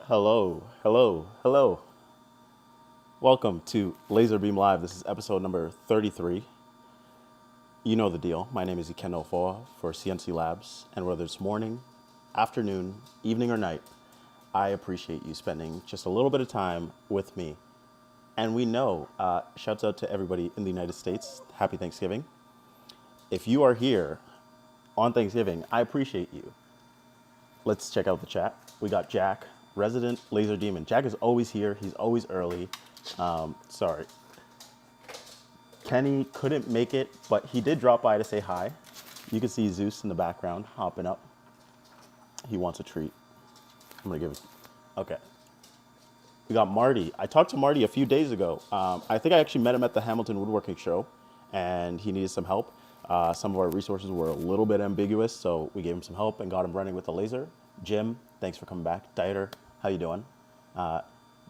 Hello, hello, hello. Welcome to LaserBeam Live. This is episode number 33. You know the deal. My name is Ikenna for CNC Labs, and whether it's morning, afternoon, evening, or night, I appreciate you spending just a little bit of time with me. And we know, shouts out to everybody in the United States. Happy Thanksgiving. If you are here on Thanksgiving, I appreciate you. Let's check out the chat. We got Jack, resident laser demon. Jack is always here. He's always early. Sorry. Kenny couldn't make it, but he did drop by to say hi. You can see Zeus in the background hopping up. He wants a treat. I'm going to give it. Okay. We got Marty. I talked to Marty a few days ago. I think I actually met him at the Hamilton Woodworking Show, and he needed some help. Some of our resources were a little bit ambiguous, so we gave him some help and got him running with the laser. Jim, thanks for coming back. Dieter, how you doing?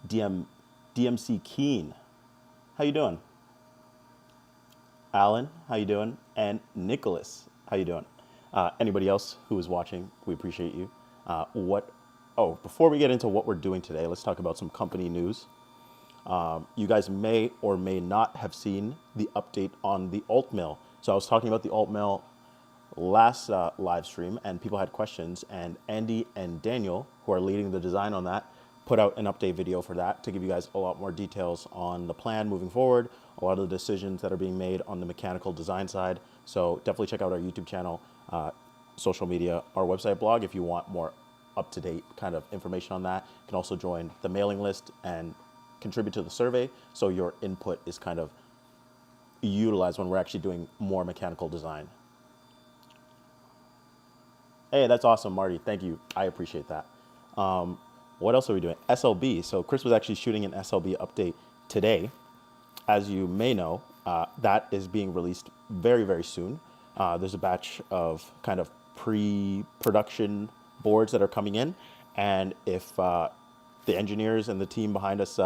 DMC Keen, how you doing? Alan, how you doing? And Nicholas, how you doing? Anybody else who is watching, we appreciate you. Before we get into what we're doing today, let's talk about some company news. You guys may or may not have seen the update on the alt mill. So I was talking about the alt mill last live stream, and people had questions, and Andy and Daniel, who are leading the design on that, put out an update video for that to give you guys a lot more details on the plan moving forward, a lot of the decisions that are being made on the mechanical design side. So definitely check out our YouTube channel, social media, our website, blog if you want more up-to-date kind of information on that. You can also join the mailing list and contribute to the survey, so your input is kind of utilized when we're actually doing more mechanical design. Hey, that's awesome, Marty. Thank you. I appreciate that. What else are we doing? SLB. So Chris was actually shooting an SLB update today. As you may know, that is being released very, very soon. There's a batch of kind of pre-production boards that are coming in. And if the engineers and the team behind us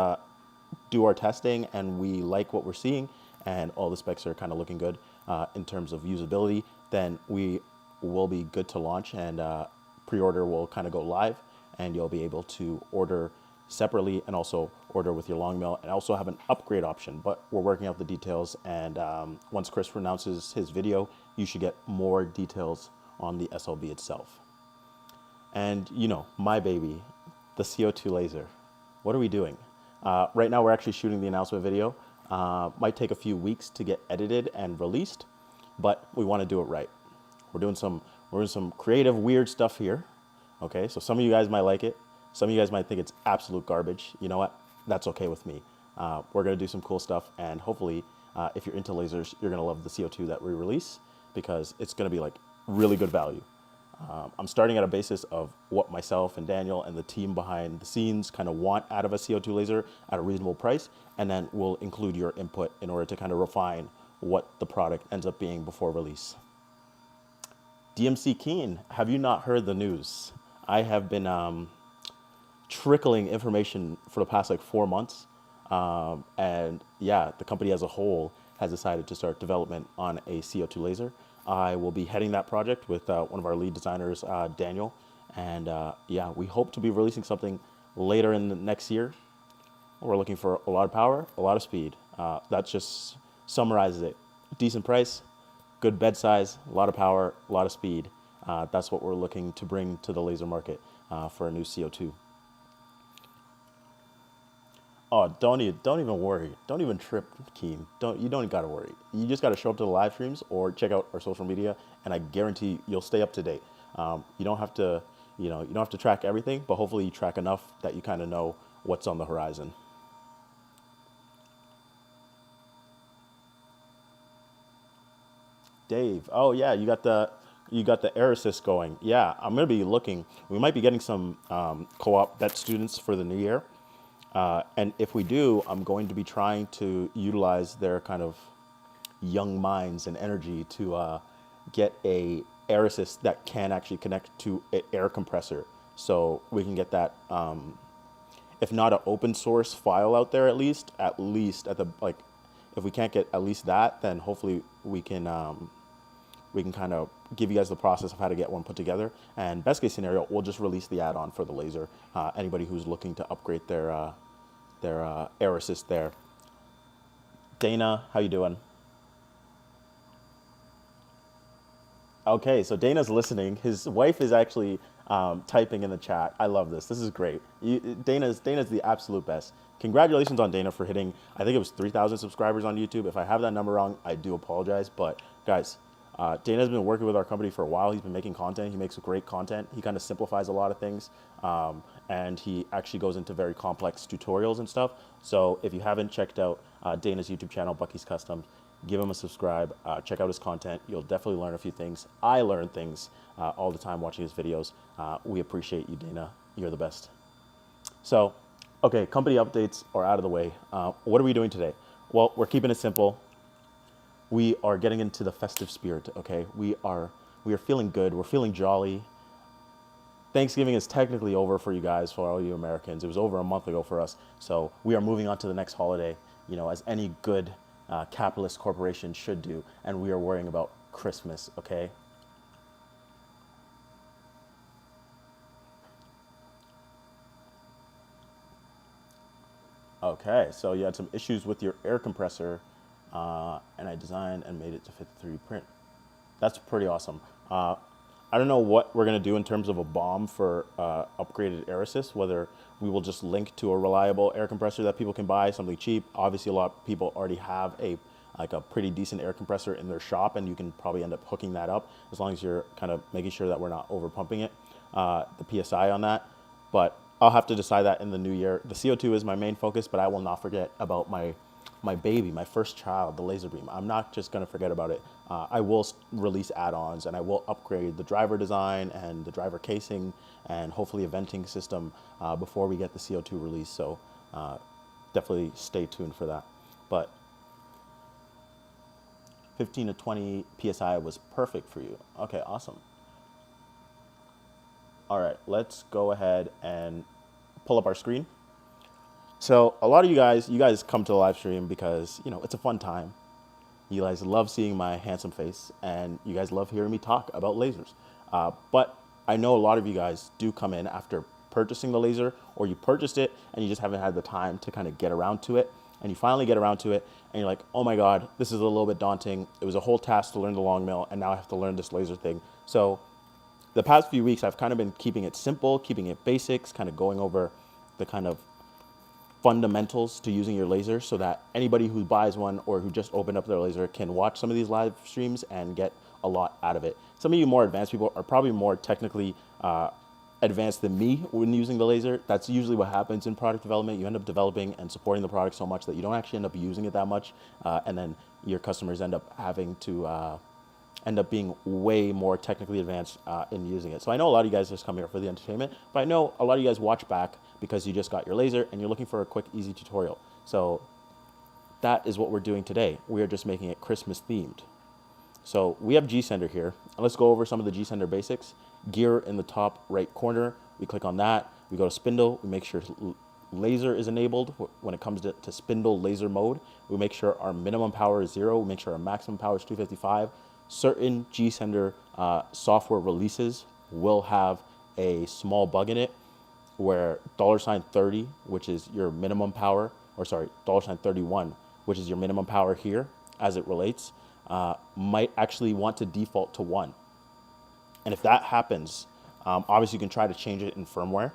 do our testing and we like what we're seeing and all the specs are kind of looking good in terms of usability, then we will be good to launch, and pre-order will kind of go live, and you'll be able to order separately and also order with your long mill and also have an upgrade option. But we're working out the details, and once Chris announces his video, you should get more details on the SLB itself. And you know, my baby, the CO2 laser. What are we doing? Right now we're actually shooting the announcement video. Might take a few weeks to get edited and released, but we want to do it right. We're doing some creative, weird stuff here. Okay, so some of you guys might like it. Some of you guys might think it's absolute garbage. You know what? That's okay with me. We're gonna do some cool stuff, and hopefully, if you're into lasers, you're gonna love the CO2 that we release, because it's gonna be like really good value. I'm starting at a basis of what myself and Daniel and the team behind the scenes kind of want out of a CO2 laser at a reasonable price, and then we'll include your input in order to kind of refine what the product ends up being before release. DMC Keen, have you not heard the news? I have been trickling information for the past like 4 months. And yeah, the company as a whole has decided to start development on a CO2 laser. I will be heading that project with one of our lead designers, Daniel. And yeah, we hope to be releasing something later in the next year. We're looking for a lot of power, a lot of speed. That just summarizes it. Decent price, good bed size, a lot of power, a lot of speed. That's what we're looking to bring to the laser market for a new CO2. Oh, don't even worry. Don't even trip, Keen. You don't gotta worry. You just gotta show up to the live streams or check out our social media, and I guarantee you'll stay up to date. You don't have to, you don't have to track everything, but hopefully you track enough that you kind of know what's on the horizon. Dave, oh yeah, you got the air assist going. Yeah, I'm gonna be looking. We might be getting some co-op vet students for the new year. And if we do, I'm going to be trying to utilize their kind of young minds and energy to get a air assist that can actually connect to an air compressor. So we can get that, if not an open source file out there, at least at the, like, if we can't get at least that, then hopefully we can we can kind of give you guys the process of how to get one put together. And best case scenario, we'll just release the add-on for the laser. Anybody who's looking to upgrade their air assist there. Dana, how you doing? Okay, so Dana's listening. His wife is actually typing in the chat. I love this. This is great. Dana's the absolute best. Congratulations on Dana for hitting, I think it was 3,000 subscribers on YouTube. If I have that number wrong, I do apologize. But guys, Dana's been working with our company for a while. He's been making content. He makes great content. He kind of simplifies a lot of things. And he actually goes into very complex tutorials and stuff. So if you haven't checked out Dana's YouTube channel, Bucky's Customs, give him a subscribe, check out his content. You'll definitely learn a few things. I learn things all the time watching his videos. We appreciate you, Dana. You're the best. So, okay, company updates are out of the way. What are we doing today? Well, we're keeping it simple. We are getting into the festive spirit, okay? We are feeling good. We're feeling jolly. Thanksgiving is technically over for you guys, for all you Americans. It was over a month ago for us. So we are moving on to the next holiday, you know, as any good capitalist corporation should do. And we are worrying about Christmas, okay? Okay, so you had some issues with your air compressor, and I designed and made it to fit the 3D print. That's pretty awesome. I don't know what we're going to do in terms of a BOM for upgraded air assist, whether we will just link to a reliable air compressor that people can buy, something cheap. Obviously, a lot of people already have a pretty decent air compressor in their shop, and you can probably end up hooking that up as long as you're kind of making sure that we're not over pumping it, the PSI on that. But I'll have to decide that in the new year. The CO2 is my main focus, but I will not forget about my baby, my first child, the LaserBeam. I'm not just going to forget about it. I will release add-ons, and I will upgrade the driver design and the driver casing and hopefully a venting system before we get the CO2 release. So definitely stay tuned for that. But 15 to 20 PSI was perfect for you. Okay, awesome. All right, let's go ahead and pull up our screen. So a lot of you guys come to the live stream because, you know, it's a fun time. You guys love seeing my handsome face, and you guys love hearing me talk about lasers. But I know a lot of you guys do come in after purchasing the laser, or you purchased it and you just haven't had the time to kind of get around to it. And you finally get around to it and you're like, oh my God, this is a little bit daunting. It was a whole task to learn the long mill, and now I have to learn this laser thing. So the past few weeks, I've kind of been keeping it simple, keeping it basics, kind of going over the kind of fundamentals to using your laser so that anybody who buys one or who just opened up their laser can watch some of these live streams and get a lot out of it. Some of you more advanced people are probably more technically advanced than me when using the laser. That's usually what happens in product development. You end up developing and supporting the product so much that you don't actually end up using it that much, and then your customers end up having to end up being way more technically advanced in using it. So I know a lot of you guys just come here for the entertainment, but I know a lot of you guys watch back because you just got your laser and you're looking for a quick, easy tutorial. So that is what we're doing today. We are just making it Christmas themed. So we have G-Sender here. Let's go over some of the G-Sender basics. Gear in the top right corner, we click on that. We go to spindle, we make sure laser is enabled. When it comes to spindle laser mode, we make sure our minimum power is 0. We make sure our maximum power is 255. Certain G-Sender software releases will have a small bug in it where $30, which is your minimum power, or sorry, $31, which is your minimum power here as it relates, might actually want to default to 1. And if that happens, obviously you can try to change it in firmware.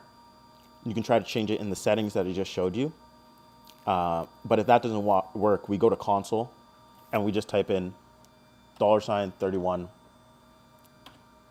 You can try to change it in the settings that I just showed you. But if that doesn't work, we go to console and we just type in $31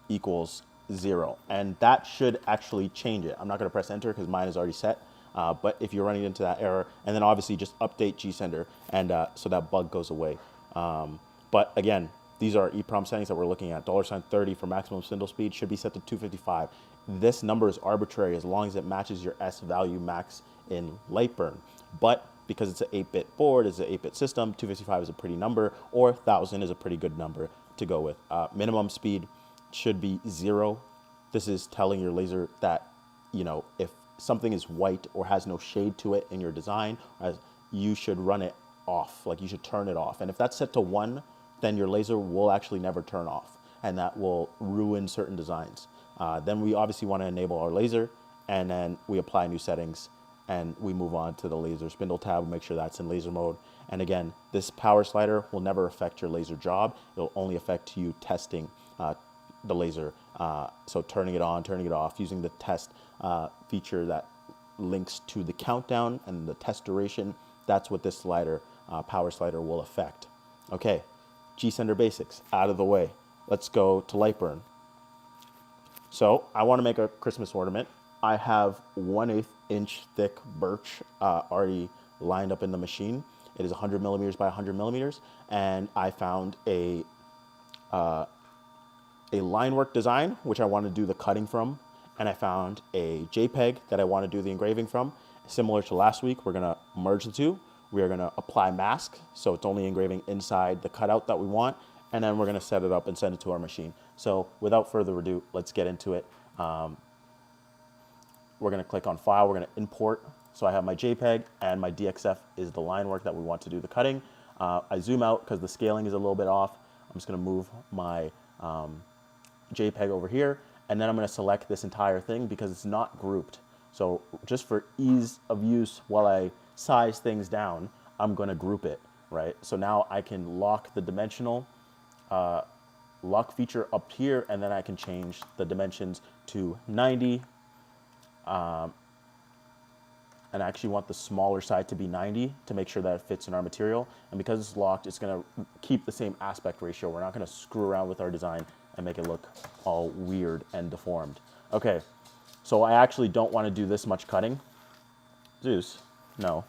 equals 0. And that should actually change it. I'm not going to press enter because mine is already set. But if you're running into that error, and then obviously just update G-Sender, and so that bug goes away. But again, these are EEPROM settings that we're looking at. $30 for maximum spindle speed should be set to 255. This number is arbitrary as long as it matches your S value max in light burn. But because it's an 8-bit board, it's an 8-bit system, 255 is a pretty number, or 1000 is a pretty good number to go with. Minimum speed should be 0. This is telling your laser that, you know, if something is white or has no shade to it in your design, you should run it off, like you should turn it off. And if that's set to 1, then your laser will actually never turn off, and that will ruin certain designs. Then we obviously want to enable our laser, and then we apply new settings, and we move on to the laser spindle tab, make sure that's in laser mode. And again, this power slider will never affect your laser job. It'll only affect you testing the laser. So turning it on, turning it off, using the test feature that links to the countdown and the test duration. That's what this slider, power slider, will affect. Okay, G-Sender basics out of the way. Let's go to Lightburn. So I want to make a Christmas ornament. I have 1/8 inch thick birch already lined up in the machine. It is 100 millimeters by 100 millimeters, and I found a line work design which I want to do the cutting from, and I found a JPEG that I want to do the engraving from. Similar to last week, we're gonna merge the two. We are gonna apply mask, so it's only engraving inside the cutout that we want, and then we're gonna set it up and send it to our machine. So without further ado, let's get into it. We're gonna click on File, we're gonna import. So I have my JPEG, and my DXF is the line work that we want to do the cutting. I zoom out because the scaling is a little bit off. I'm just gonna move my JPEG over here, and then I'm gonna select this entire thing because it's not grouped. So just for ease of use while I size things down, I'm gonna group it, right? So now I can lock the dimensional lock feature up here, and then I can change the dimensions to 90. And I actually want the smaller side to be 90 to make sure that it fits in our material. And because it's locked, it's gonna keep the same aspect ratio. We're not gonna screw around with our design and make it look all weird and deformed. Okay, so I actually don't wanna do this much cutting. Zeus, no.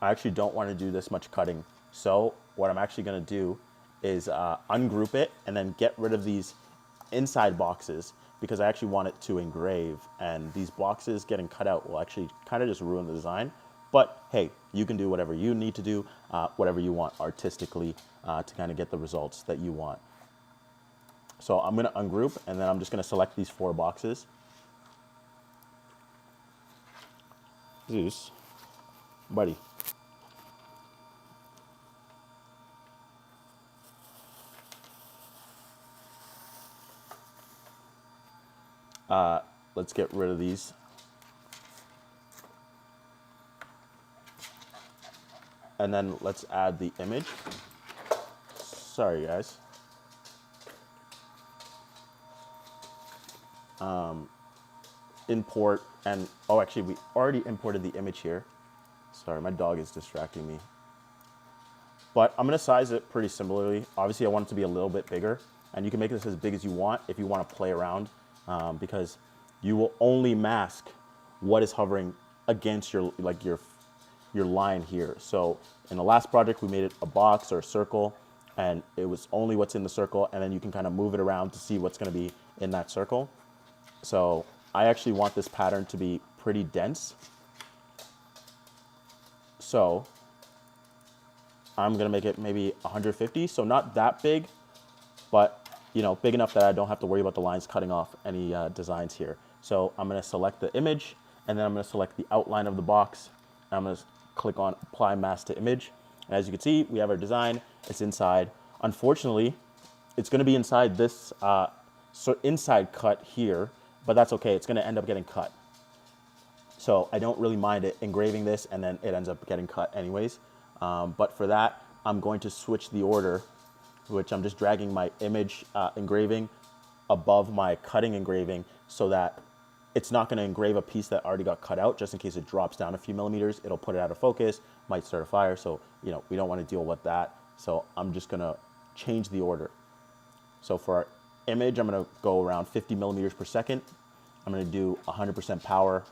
I actually don't wanna do this much cutting. So what I'm actually gonna do is ungroup it and then get rid of these inside boxes, because I actually want it to engrave, and these boxes getting cut out will actually kind of just ruin the design. But hey, you can do whatever you need to do, whatever you want artistically to kind of get the results that you want. So I'm gonna ungroup, and then I'm just gonna select these 4 boxes. Zeus, buddy. Let's get rid of these. And then let's add the image. Sorry, guys. Import, and oh, actually, we already imported the image here. Sorry, my dog is distracting me. But I'm gonna size it pretty similarly. Obviously, I want it to be a little bit bigger, and you can make this as big as you want if you want to play around, because you will only mask what is hovering against your line here. So in the last project, we made it a box or a circle, and it was only what's in the circle, and then you can kind of move it around to see what's gonna be in that circle. So I actually want this pattern to be pretty dense. So I'm gonna make it maybe 150, so not that big, but you know, big enough that I don't have to worry about the lines cutting off any designs here. So I'm gonna select the image, and then I'm gonna select the outline of the box, and I'm gonna click on Apply Mask to Image. And as you can see, we have our design, it's inside. Unfortunately, it's gonna be inside this inside cut here, but that's okay, it's gonna end up getting cut. So I don't really mind it engraving this, and then it ends up getting cut anyways. But for that, I'm going to switch the order, which I'm just dragging my image engraving above my cutting engraving, so that it's not gonna engrave a piece that already got cut out, just in case it drops down a few millimeters. It'll put it out of focus, might start a fire, so you know, we don't wanna deal with that. So I'm just gonna change the order. So for our image, I'm gonna go around 50 millimeters per second. I'm gonna do 100% power.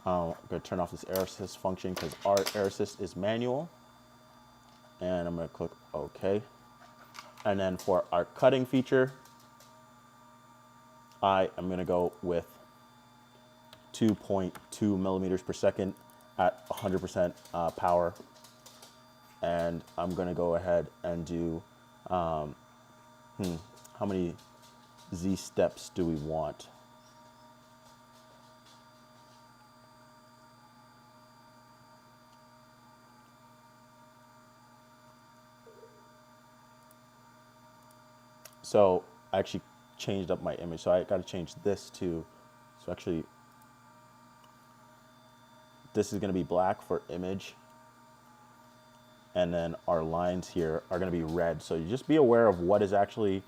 I'm gonna turn off this air assist function because our air assist is manual. And I'm gonna click OK. And then for our cutting feature, I am gonna go with 2.2 millimeters per second at 100% power. And I'm gonna go ahead and do, how many Z steps do we want? So I actually changed up my image. So I got to change this to, so actually this is going to be black for image. And then our lines here are going to be red. So you just be aware of what is actually,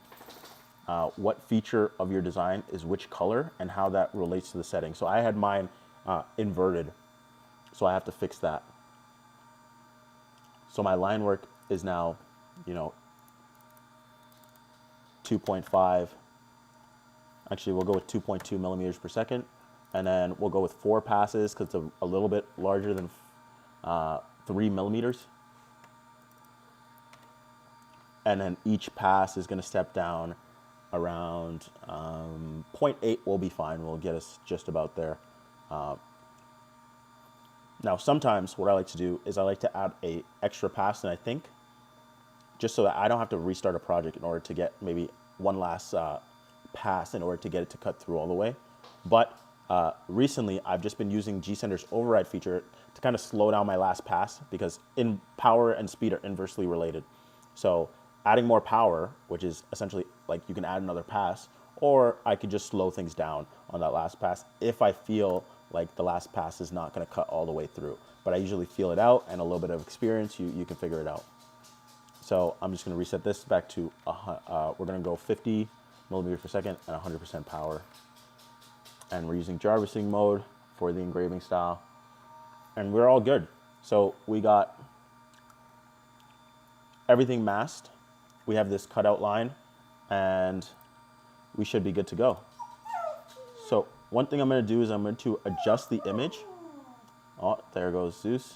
what feature of your design is which color and how that relates to the setting. So I had mine inverted. So I have to fix that. So my line work is now, 2.5. Actually, we'll go with 2.2 millimeters per second. And then we'll go with 4 passes because it's a little bit larger than 3 millimeters. And then each pass is going to step down around 0.8 will be fine. We'll get us just about there. Now, sometimes what I like to do is I like to add a extra pass than I think, just so that I don't have to restart a project in order to get maybe one last pass in order to get it to cut through all the way. But recently, I've just been using G-Sender's override feature to kind of slow down my last pass because in power and speed are inversely related. So adding more power, which is essentially like you can add another pass, or I could just slow things down on that last pass if I feel like the last pass is not going to cut all the way through. But I usually feel it out, and a little bit of experience, you can figure it out. So I'm just going to reset this back to, we're going to go 50 millimeters per second and 100% power. And we're using Jarvising mode for the engraving style. And we're all good. So we got everything masked. We have this cutout line, and we should be good to go. So one thing I'm going to do is I'm going to adjust the image. Oh, there goes Zeus.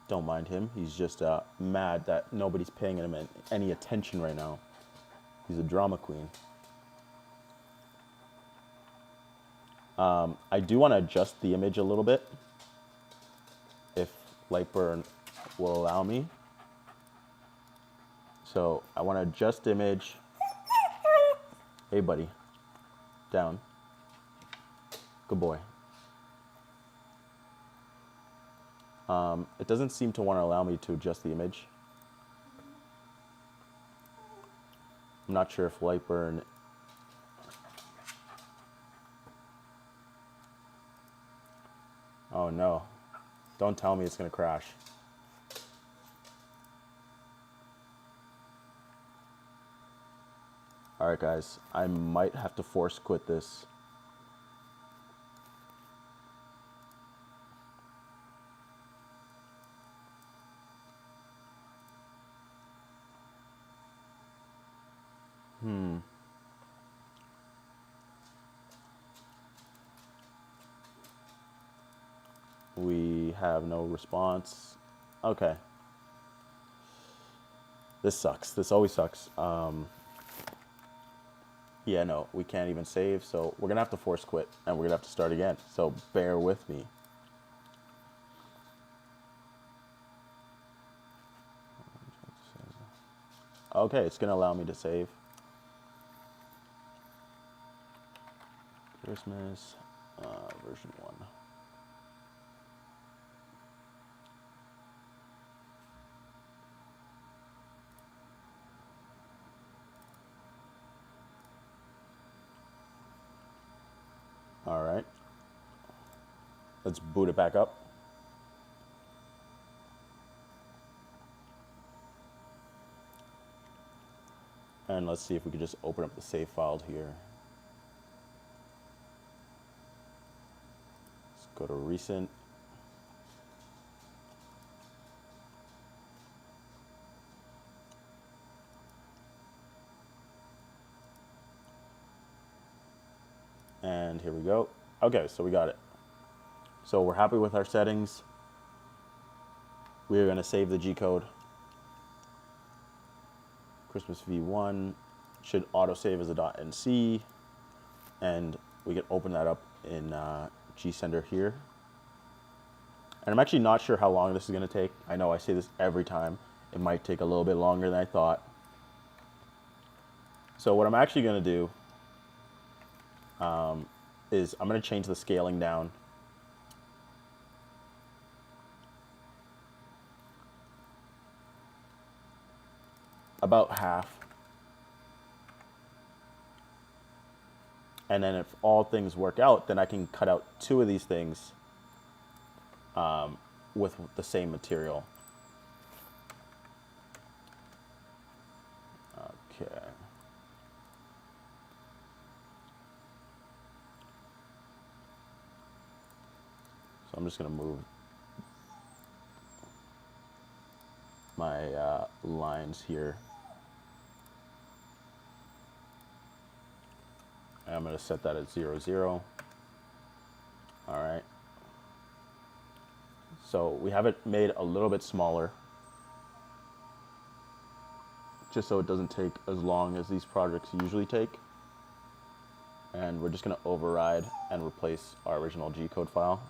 Don't mind him. He's just mad that nobody's paying him any attention right now. He's a drama queen. I do want to adjust the image a little bit, if Lightburn will allow me. So I want to adjust image. Hey, buddy. Down. Good boy. It doesn't seem to want to allow me to adjust the image. I'm not sure if Lightburn... Oh no. Don't tell me it's going to crash. Alright guys, I might have to force quit this. We have no response. Okay. This sucks. This always sucks. Yeah, no, we can't even save, so we're going to have to force quit, and we're going to have to start again. So bear with me. Okay, it's going to allow me to save. Christmas, version 1. All right. Let's boot it back up. And let's see if we could just open up the save file here. Let's go to recent. And here we go. Okay, so we got it. So we're happy with our settings. We're going to save the G code. Christmas V1 should autosave as a .nc, and we can open that up in G-Sender here. And I'm actually not sure how long this is going to take. I know I say this every time. It might take a little bit longer than I thought. So what I'm actually going to do is I'm going to change the scaling down. about half. And then if all things work out, then I can cut out 2 of these things with the same material. Okay. So I'm just going to move my lines here. And I'm going to set that at 0, 0. All right. So we have it made a little bit smaller, just so it doesn't take as long as these projects usually take. And we're just going to override and replace our original G-code file.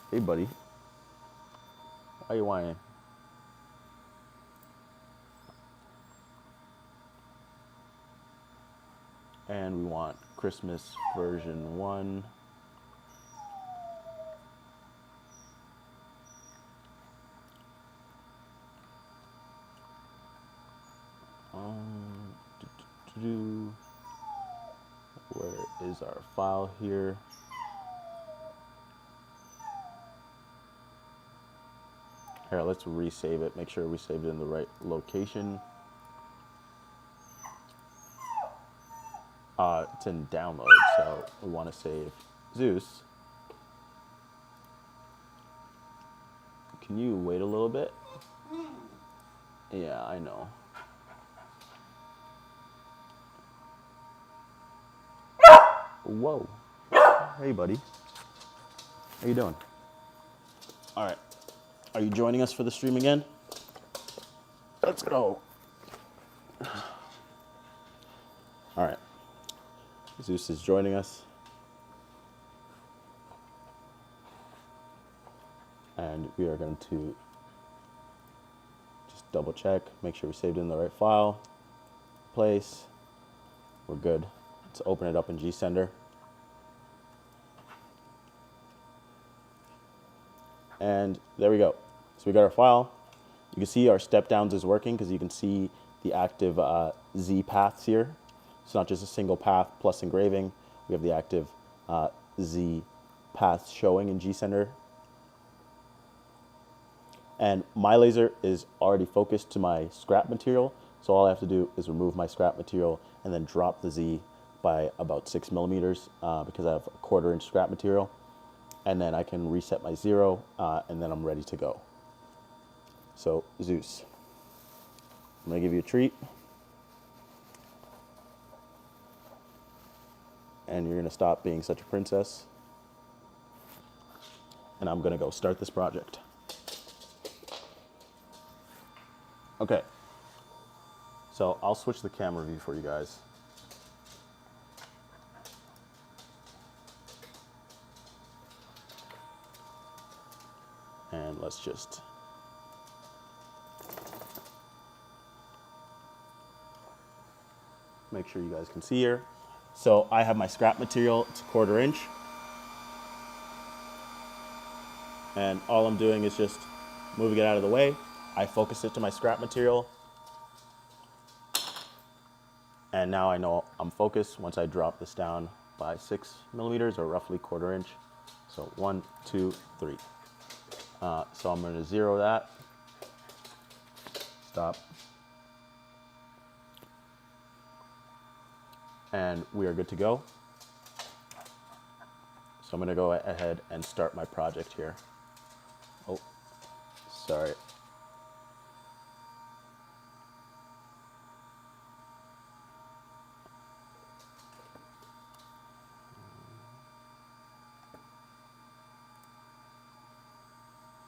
Hey, buddy. Why are you whining? And we want Christmas version 1. Where is our file here? Here, let's resave it. Make sure we saved it in the right location. It's in download, so we want to save Zeus. Can you wait a little bit? Yeah, I know. Whoa. Hey, buddy. How you doing? All right. Are you joining us for the stream again? Let's go. All right. Zeus is joining us. And we are going to just double check, make sure we saved it in the right file, place. We're good. Let's open it up in GSender. And there we go. So we got our file. You can see our step downs is working because you can see the active Z paths here. It's not just a single path plus engraving. We have the active Z paths showing in GSender. And my laser is already focused to my scrap material. So all I have to do is remove my scrap material and then drop the Z by about 6 millimeters because I have a 1/4 inch scrap material. And then I can reset my 0 and then I'm ready to go. So Zeus, I'm gonna give you a treat. And you're gonna stop being such a princess. And I'm gonna go start this project. Okay, so I'll switch the camera view for you guys. And let's just make sure you guys can see here. So I have my scrap material, it's a 1/4 inch. And all I'm doing is just moving it out of the way. I focus it to my scrap material. And now I know I'm focused once I drop this down by 6 millimeters or roughly 1/4 inch. So 1, 2, 3. So I'm going to 0 that. Stop. And we are good to go. So I'm going to go ahead and start my project here. Oh, sorry.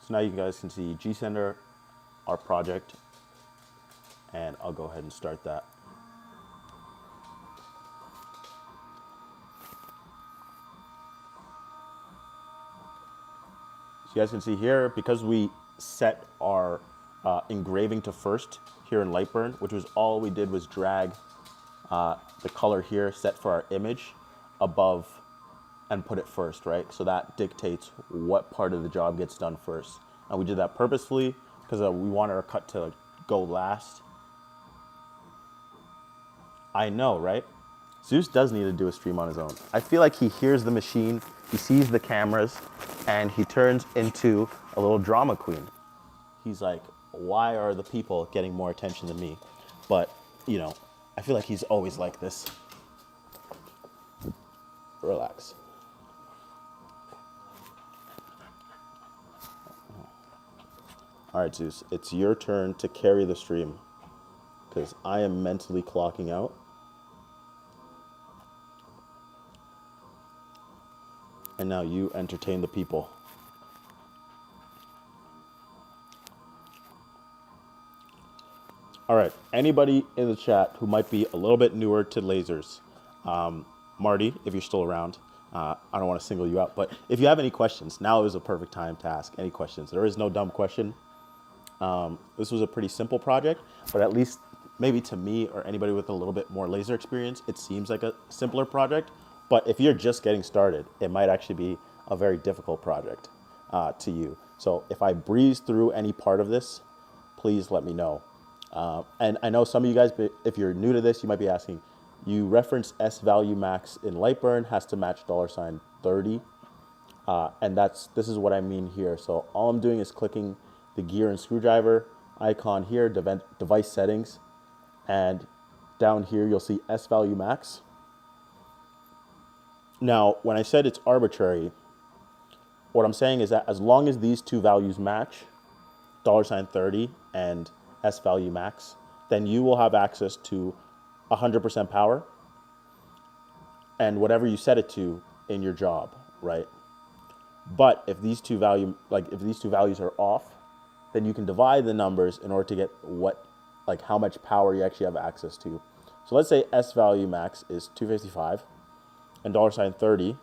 So now you guys can see GSender, our project, and I'll go ahead and start that. So you guys can see here, because we set our engraving to first here in Lightburn, which was all we did was drag the color here set for our image above and put it first, right? So that dictates what part of the job gets done first. And we did that purposefully because we wanted our cut to go last. I know, right? Zeus does need to do a stream on his own. I feel like he hears the machine, he sees the cameras, and he turns into a little drama queen. He's like, why are the people getting more attention than me? But, you know, I feel like he's always like this. Relax. All right, Zeus, it's your turn to carry the stream because I am mentally clocking out. And now you entertain the people. All right, anybody in the chat who might be a little bit newer to lasers, Marty, if you're still around, I don't want to single you out, but if you have any questions, now is a perfect time to ask any questions. There is no dumb question. This was a pretty simple project, but at least maybe to me or anybody with a little bit more laser experience, it seems like a simpler project. But if you're just getting started, it might actually be a very difficult project to you. So if I breeze through any part of this, please let me know. And I know some of you guys, if you're new to this, you might be asking, you reference S value max in Lightburn has to match $30. And this is what I mean here. So all I'm doing is clicking the gear and screwdriver icon here, device settings, and down here you'll see S value max. Now, when I said it's arbitrary, what I'm saying is that as long as these two values match, $30 and S value max, then you will have access to 100% power and whatever you set it to in your job, right? But if these two values are off, then you can divide the numbers in order to get how much power you actually have access to. So let's say S value max is 255 and $30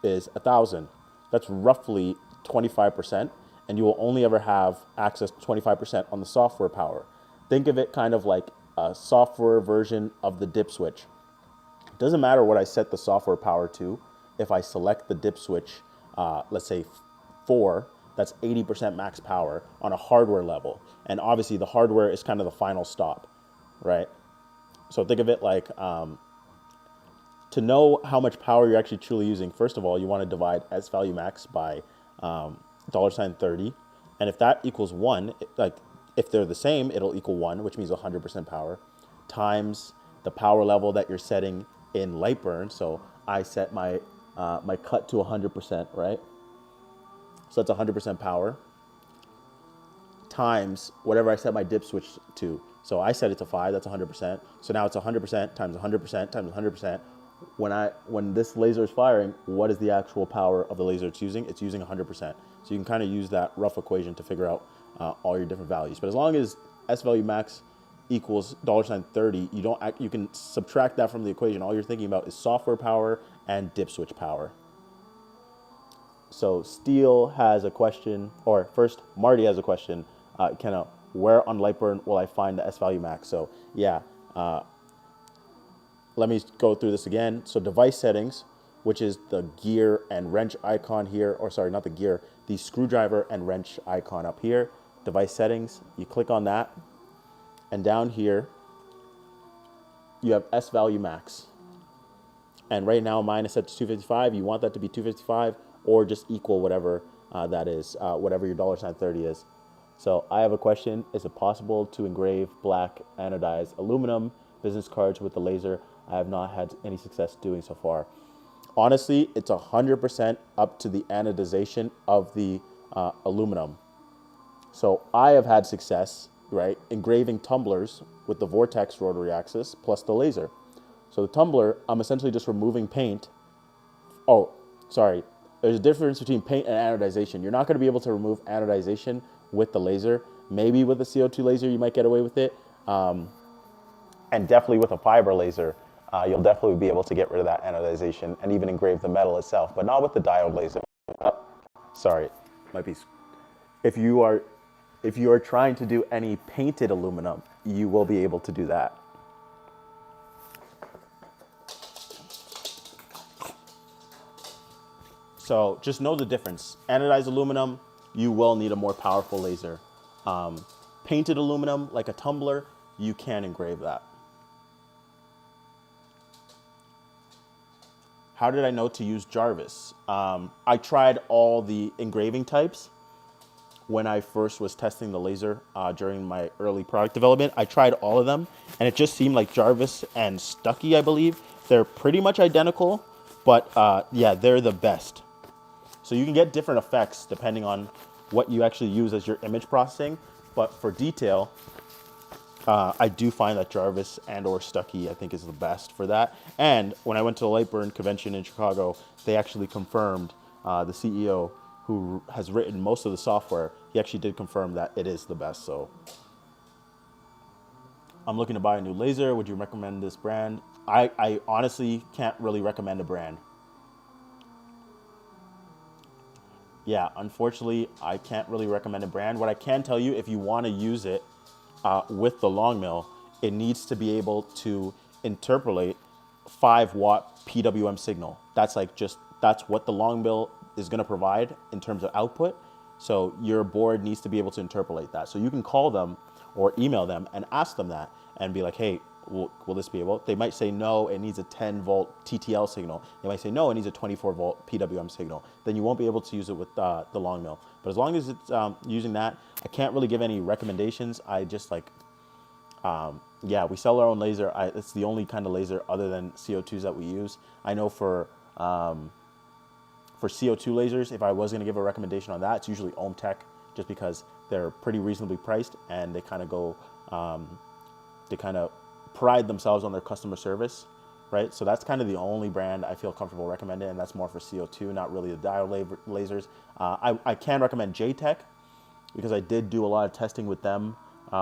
is 1,000. That's roughly 25%, and you will only ever have access to 25% on the software power. Think of it kind of like a software version of the dip switch. It doesn't matter what I set the software power to. If I select the dip switch, let's say 4, that's 80% max power on a hardware level. And obviously the hardware is kind of the final stop, right? So think of it like, to know how much power you're actually truly using, first of all, you want to divide S value max by $30. And if that equals 1, if they're the same, it'll equal 1, which means 100% power, times the power level that you're setting in Lightburn. So I set my cut to 100%, right? So that's 100% power times whatever I set my dip switch to. So I set it to 5, that's 100%. So now it's 100% times 100% times 100%. When this laser is firing, what is the actual power of the laser it's using? It's using 100%. So you can kind of use that rough equation to figure out all your different values. But as long as S value max equals $30, you can subtract that from the equation. All you're thinking about is software power and dip switch power. So Steele has a question, or first Marty has a question. Ikenna, where on Lightburn will I find the S value max? So yeah. Let me go through this again. So device settings, which is the gear and wrench icon here, or sorry, not the gear, the screwdriver and wrench icon up here. Device settings, you click on that. And down here, you have S value max. And right now mine is set to 255. You want that to be 255 or just equal whatever that is, whatever your $30 is. So I have a question. Is it possible to engrave black anodized aluminum business cards with the laser? I have not had any success doing so far. Honestly, it's 100% up to the anodization of the aluminum. So I have had success, right, engraving tumblers with the vortex rotary axis plus the laser. So the tumbler, I'm essentially just removing paint. Oh, sorry. There's a difference between paint and anodization. You're not going to be able to remove anodization with the laser. Maybe with a CO2 laser, you might get away with it. And definitely with a fiber laser, you'll definitely be able to get rid of that anodization and even engrave the metal itself, but not with the diode laser. Sorry, might be. If you are trying to do any painted aluminum, you will be able to do that. So just know the difference. Anodized aluminum, you will need a more powerful laser. painted aluminum like a tumbler, you can engrave that. How did I know to use Jarvis? I tried all the engraving types when I first was testing the laser during my early product development. I tried all of them, and it just seemed like Jarvis and Stucky, I believe, they're pretty much identical, but yeah, they're the best. So you can get different effects depending on what you actually use as your image processing, but for detail, I do find that Jarvis and or Stucky, I think, is the best for that. And when I went to the Lightburn convention in Chicago, they actually confirmed, the CEO who has written most of the software, he actually did confirm that it is the best. So I'm looking to buy a new laser. Would you recommend this brand? I honestly can't really recommend a brand. Yeah, unfortunately, I can't really recommend a brand. What I can tell you, if you want to use it with the long mill, it needs to be able to interpolate 5-watt PWM signal. That's like that's what the long mill is going to provide in terms of output. So your board needs to be able to interpolate that. So you can call them or email them and ask them that and be like, hey, will this be able? They might say no, it needs a 10-volt TTL signal. They might say no, it needs a 24-volt PWM signal. Then you won't be able to use it with the long mill. But as long as it's using that, I can't really give any recommendations. I just like, yeah, we sell our own laser. It's the only kind of laser other than CO2s that we use. I know for CO2 lasers, if I was going to give a recommendation on that, it's usually Ohm Tech, just because they're pretty reasonably priced and they kind of go, they kind of pride themselves on their customer service, right? So that's kind of the only brand I feel comfortable recommending, and that's more for CO2, not really the diode lasers. I can recommend JTech because I did do a lot of testing with them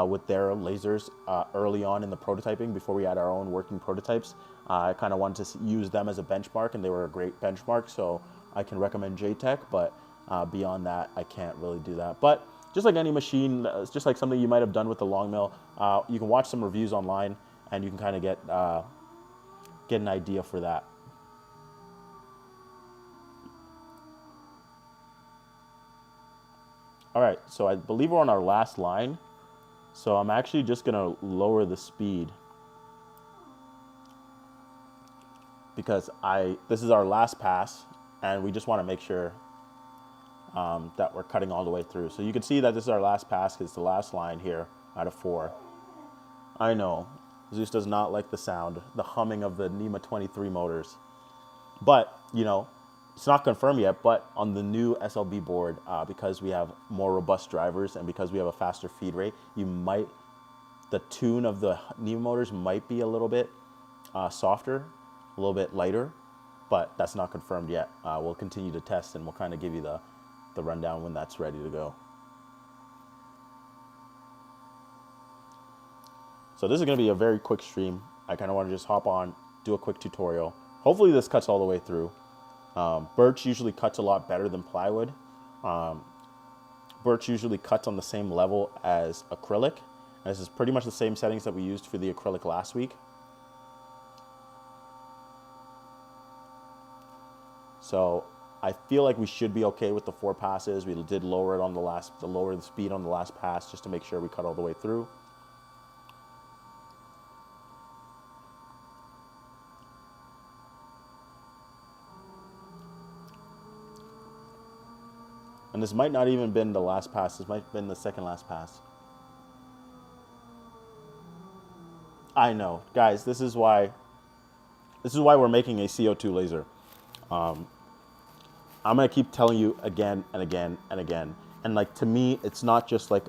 with their lasers early on in the prototyping before we had our own working prototypes. I kind of wanted to use them as a benchmark, and they were a great benchmark, so I can recommend JTech, but beyond that, I can't really do that. But just like any machine, just like something you might have done with the long mill, you can watch some reviews online, and you can kind of get an idea for that. All right, so I believe we're on our last line. So I'm actually just gonna lower the speed because this is our last pass, and we just want to make sure that we're cutting all the way through. So you can see that this is our last pass because it's the last line here out of 4. I know, Zeus does not like the sound, the humming of the NEMA 23 motors. But, you know, it's not confirmed yet, but on the new SLB board, because we have more robust drivers and because we have a faster feed rate, the tune of the NEMA motors might be a little bit softer, a little bit lighter, but that's not confirmed yet. We'll continue to test, and we'll kind of give you the rundown when that's ready to go. So this is going to be a very quick stream. I kind of want to just hop on, do a quick tutorial. Hopefully this cuts all the way through. Birch usually cuts a lot better than plywood. Birch usually cuts on the same level as acrylic. And this is pretty much the same settings that we used for the acrylic last week. So I feel like we should be okay with the 4 passes. We did lower it on lower the speed on the last pass just to make sure we cut all the way through. And this might not even been the last pass. This might have been the second last pass. I know, guys. This is why we're making a CO2 laser. I'm gonna keep telling you again and again and again. And like, to me, it's not just like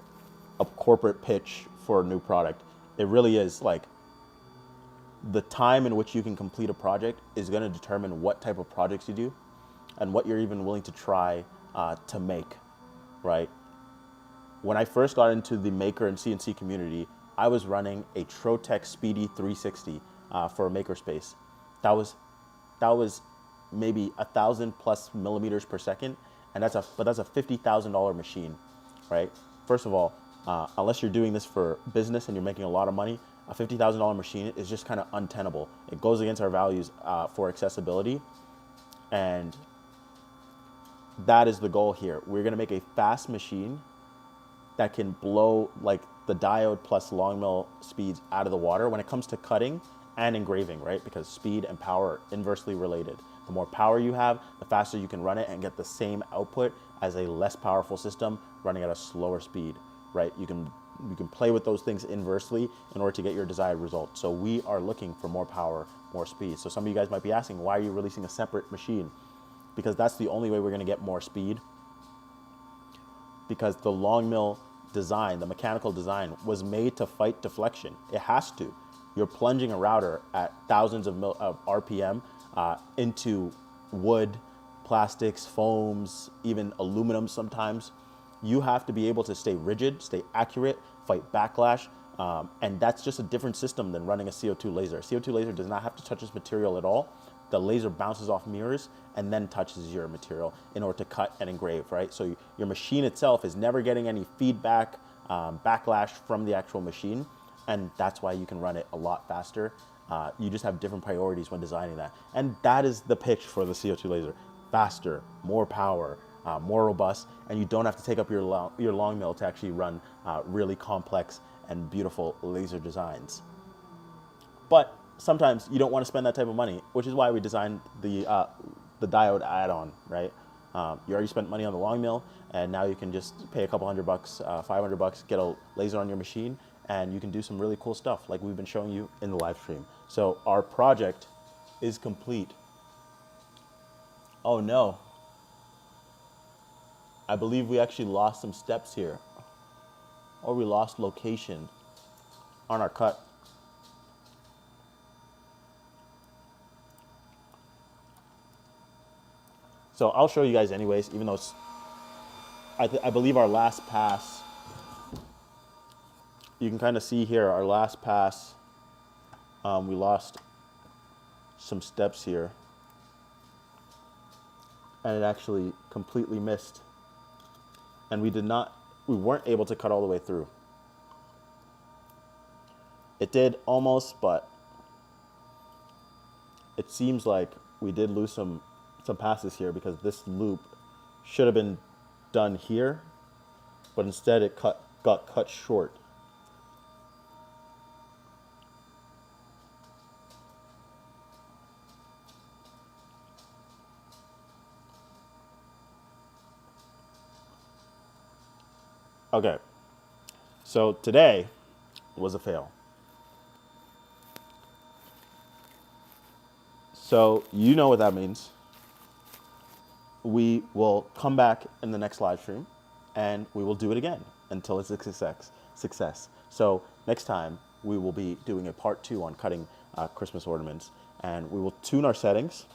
a corporate pitch for a new product. It really is like the time in which you can complete a project is going to determine what type of projects you do and what you're even willing to try to make, right? When I first got into the maker and CNC community, I was running a Trotec Speedy 360 for a makerspace. That was maybe 1,000+ millimeters per second, and that's a $50,000 machine, right? First of all, unless you're doing this for business and you're making a lot of money, a $50,000 machine is just kind of untenable. It goes against our values for accessibility, and that is the goal here. We're going to make a fast machine that can blow like the diode plus long mill speeds out of the water when it comes to cutting and engraving, right? Because speed and power are inversely related. The more power you have, the faster you can run it and get the same output as a less powerful system running at a slower speed, right? You can play with those things inversely in order to get your desired result. So we are looking for more power, more speed. So some of you guys might be asking, why are you releasing a separate machine? Because that's the only way we're going to get more speed. Because the long mill design, the mechanical design, was made to fight deflection. It has to. You're plunging a router at thousands of RPM into wood, plastics, foams, even aluminum sometimes. You have to be able to stay rigid, stay accurate, fight backlash, and that's just a different system than running a CO2 laser. CO2 laser does not have to touch its material at all. The laser bounces off mirrors and then touches your material in order to cut and engrave, right? So your machine itself is never getting any feedback, backlash from the actual machine, and that's why you can run it a lot faster. You just have different priorities when designing that. And that is the pitch for the CO2 laser. Faster, more power, more robust, and you don't have to take up your long mill to actually run really complex and beautiful laser designs. But sometimes you don't want to spend that type of money, which is why we designed the diode add-on, right? You already spent money on the long mill, and now you can just pay a couple $100, $500, get a laser on your machine, and you can do some really cool stuff like we've been showing you in the live stream. So our project is complete. Oh no. I believe we actually lost some steps here, or we lost location on our cut. So I'll show you guys anyways, even though it's, I believe our last pass, you can kind of see here, our last pass, we lost some steps here, and it actually completely missed. And we weren't able to cut all the way through. It did almost, but it seems like we did lose some passes here because this loop should have been done here, but instead it got cut short. Okay, so today was a fail. So you know what that means. We will come back in the next live stream and we will do it again until it's a success. So next time we will be doing a part 2 on cutting Christmas ornaments, and we will tune our settings.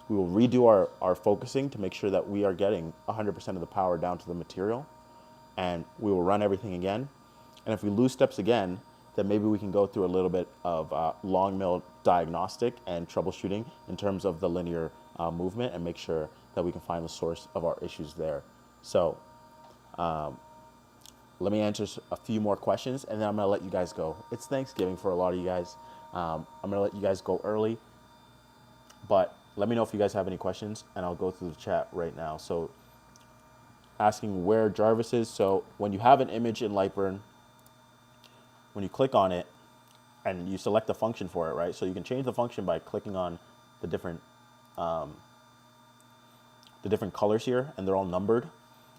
We will redo our focusing to make sure that we are getting 100% of the power down to the material, and we will run everything again. And if we lose steps again, then maybe we can go through a little bit of long mill diagnostic and troubleshooting in terms of the linear movement, and make sure that we can find the source of our issues there. So let me answer a few more questions, and then I'm gonna let you guys go. It's Thanksgiving for a lot of you guys. I'm gonna let you guys go early, but let me know if you guys have any questions, and I'll go through the chat right now. So asking where Jarvis is. So when you have an image in Lightburn, when you click on it and you select the function for it, right? So you can change the function by clicking on the different colors here, and they're all numbered.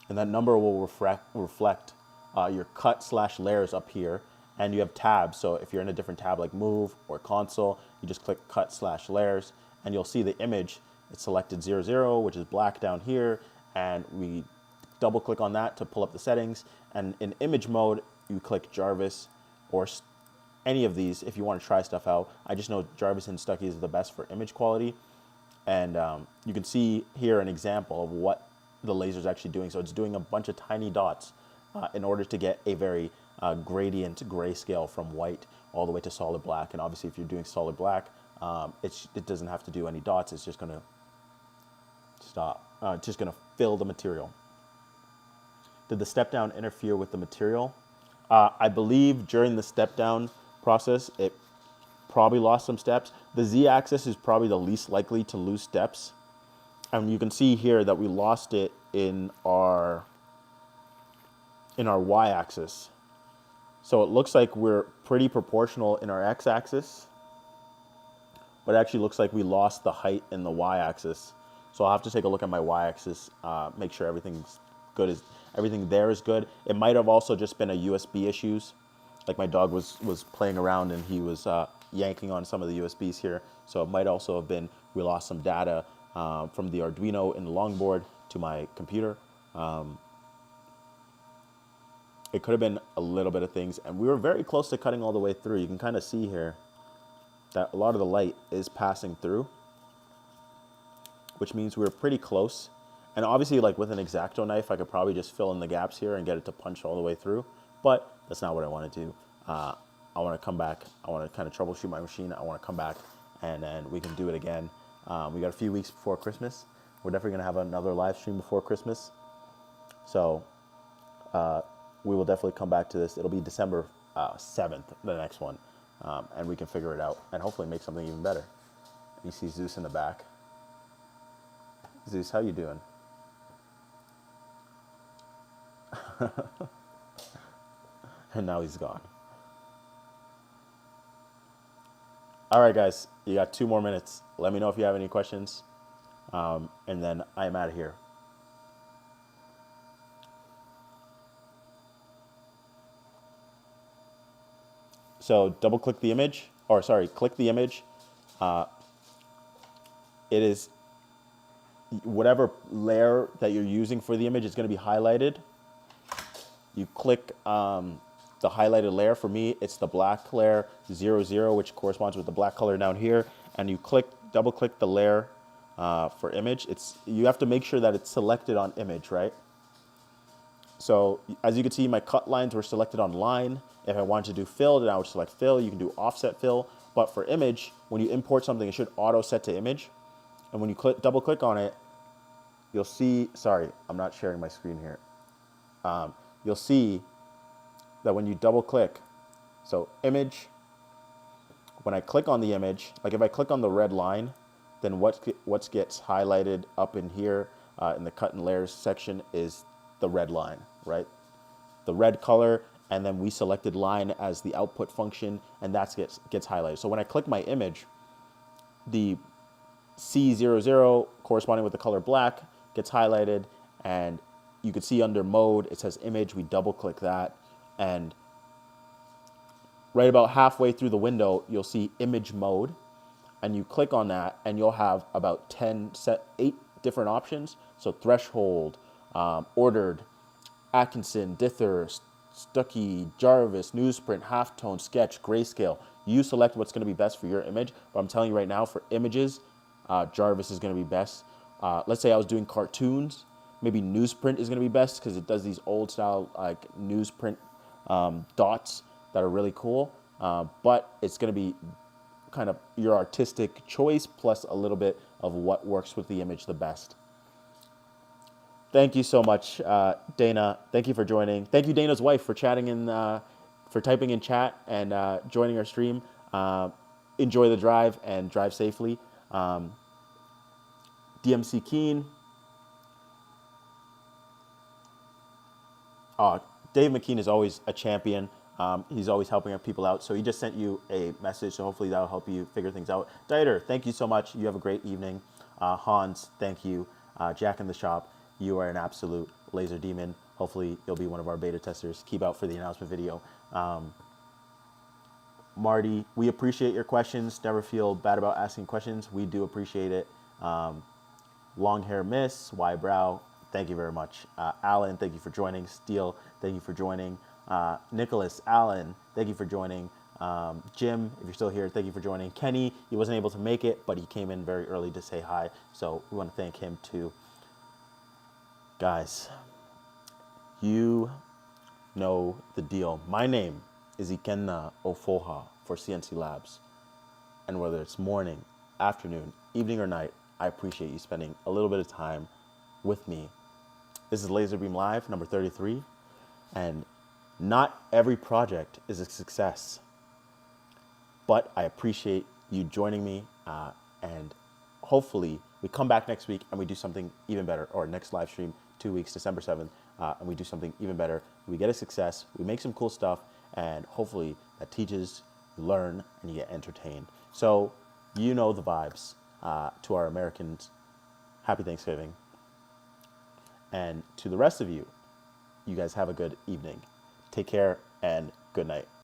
And that number will reflect your cut/layers up here, and you have tabs. So if you're in a different tab like move or console, you just click cut/layers, and you'll see the image. It's selected 00, which is black down here, and we double click on that to pull up the settings. And in image mode, you click Jarvis or any of these if you want to try stuff out. I just know Jarvis and Stucky is the best for image quality. And you can see here an example of what the laser is actually doing. So it's doing a bunch of tiny dots in order to get a very gradient grayscale from white all the way to solid black. And obviously if you're doing solid black, it doesn't have to do any dots. It's just going to stop. It's just going to fill the material. Did the step down interfere with the material? I believe during the step down process, it probably lost some steps. The Z-axis is probably the least likely to lose steps. And you can see here that we lost it in our in our y-axis. So it looks like we're pretty proportional in our x-axis, but it actually looks like we lost the height in the y-axis. So I'll have to take a look at my y-axis, make sure everything's good. Everything there is good. It might have also just been a USB issues. Like my dog was playing around and he was yanking on some of the USBs here. So it might also have been we lost some data from the Arduino in the longboard to my computer. It could have been a little bit of things, and we were very close to cutting all the way through. You can kind of see here that a lot of the light is passing through, which means we were pretty close. And obviously, like with an X-Acto knife, I could probably just fill in the gaps here and get it to punch all the way through, but that's not what I want to do. I want to come back. I want to kind of troubleshoot my machine. I want to come back, and then we can do it again. We got a few weeks before Christmas. We're definitely going to have another live stream before Christmas. So we will definitely come back to this. It'll be December 7th, the next one, and we can figure it out and hopefully make something even better. You see Zeus in the back. Zeus, how you doing? And now he's gone. All right, guys, you got 2 more minutes. Let me know if you have any questions, and then I'm out of here. So double click the image, or sorry, click the image. It is whatever layer that you're using for the image is going to be highlighted. You click the highlighted layer. For me, it's the black layer 00, which corresponds with the black color down here. And you double click the layer for image. You have to make sure that it's selected on image, right? So as you can see, my cut lines were selected on line. If I wanted to do fill, then I would select fill. You can do offset fill. But for image, when you import something, it should auto set to image. And when you double click on it, you'll see, sorry, I'm not sharing my screen here. You'll see that when you double click, so image, when I click on the image, like if I click on the red line, then what gets highlighted up in here in the cut and layers section is the red line, right? The red color, and then we selected line as the output function, and that gets highlighted. So when I click my image, the C00 corresponding with the color black gets highlighted, and you can see under mode, it says image. We double click that, and right about halfway through the window, you'll see image mode, and you click on that, and you'll have about 8 different options. So threshold, ordered, Atkinson, Dither, Stuckey, Jarvis, newsprint, halftone, sketch, grayscale. You select what's going to be best for your image, but I'm telling you right now, for images, Jarvis is going to be best. Let's say I was doing cartoons, maybe newsprint is going to be best because it does these old style like newsprint dots that are really cool, but it's going to be kind of your artistic choice plus a little bit of what works with the image the best. Thank you so much, Dana. Thank you for joining. Thank you, Dana's wife, for chatting in, for typing in chat and joining our stream. Enjoy the drive and drive safely. DMC Keen. Dave McKean is always a champion. He's always helping people out. So he just sent you a message. So hopefully that'll help you figure things out. Dieter, thank you so much. You have a great evening. Hans, thank you. Jack in the shop, you are an absolute laser demon. Hopefully you'll be one of our beta testers. Keep out for the announcement video. Marty, we appreciate your questions. Never feel bad about asking questions. We do appreciate it. Long hair miss, Y brow, thank you very much. Alan, thank you for joining. Steele, thank you for joining. Nicholas, Alan, thank you for joining. Jim, if you're still here, thank you for joining. Kenny, he wasn't able to make it, but he came in very early to say hi, so we want to thank him too. Guys, you know the deal. My name is Ikenna Ofoha for CNC Labs. And whether it's morning, afternoon, evening, or night, I appreciate you spending a little bit of time with me. This is LaserBeam Live, number 33. And not every project is a success. But I appreciate you joining me. And hopefully we come back next week and we do something even better. Or next live stream, 2 weeks, December 7th. And we do something even better we get a success, we make some cool stuff, and hopefully that teaches, you learn, and you get entertained. So you know the vibes. To our Americans, happy Thanksgiving. And to the rest of you, you guys have a good evening. Take care and good night.